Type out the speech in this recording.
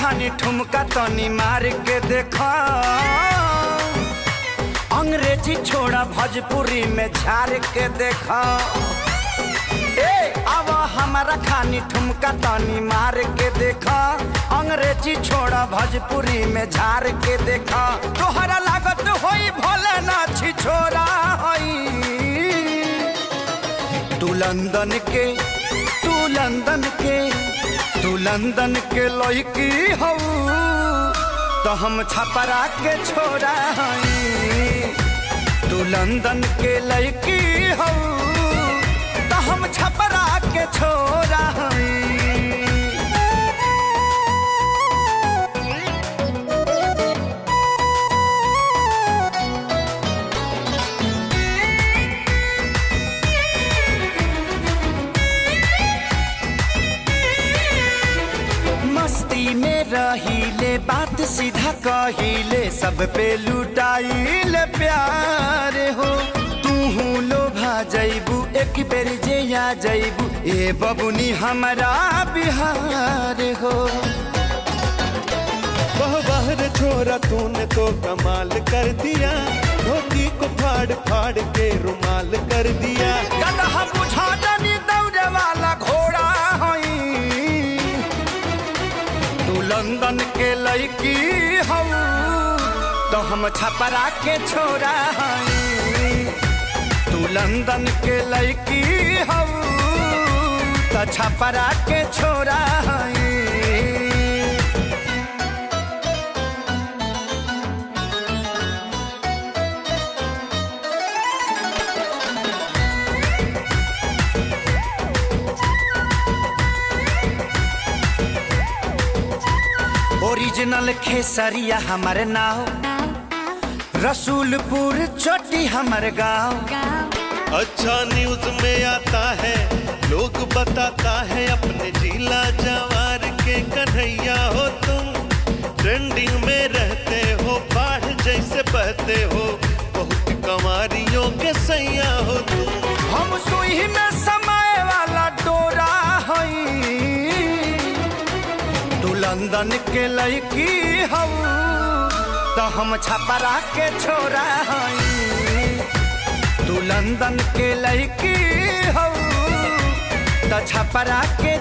खानी ठुमका तनी मार के देखा, अंग्रेजी छोड़ा भोजपुरी में झाड़ के देखा। अब हमारा खानी ठुमका तनी मार के देखा, अंग्रेजी छोड़ा भोजपुरी में झाड़ के देखा। तोहरा लागत होई भोले ना छिछोरा होई। तू लंदन के लड़की हो, तो हम छपरा के छोरा हई। तू लंदन के लड़की हो, तो हम छपरा के छोरा हई। मस्ती में रहीले, बात सीधा कहिले, सब पे लुटाइले प्यार हो। तू लोभा जैबू, एक बेर जे आ जैबू, ए बबुनी हमारा बिहार हो। वह बाहर छोरा तूने तो कमाल कर दिया, धोती को फाड़ फाड़ के रुमाल कर दिया। गदहा बुझा जानी दौड़े वाला घोड़ा हई। तू लंदन के लड़की हो, तो हम छपरा के छोरा हई। तू लंदन के लड़की हो, तो छपरा के छोरा हई। ओरिजिनल खेसरिया हमारे नाव, रसूलपुर चोटी हमारे गाँव। अच्छा न्यूज में आता है, लोग बताता है, अपने जिला जवार के कन्हैया हो तुम। ट्रेंडिंग में रहते हो, बाढ़ जैसे बहते हो, बहुत कमारियों के सैया हो तुम। हम सुई में समय वाला डोरा हई। तू लंदन के लड़की हो, तो हम छपरा के छोरा हई। तू लंदन के लड़की हो, तो छपरा के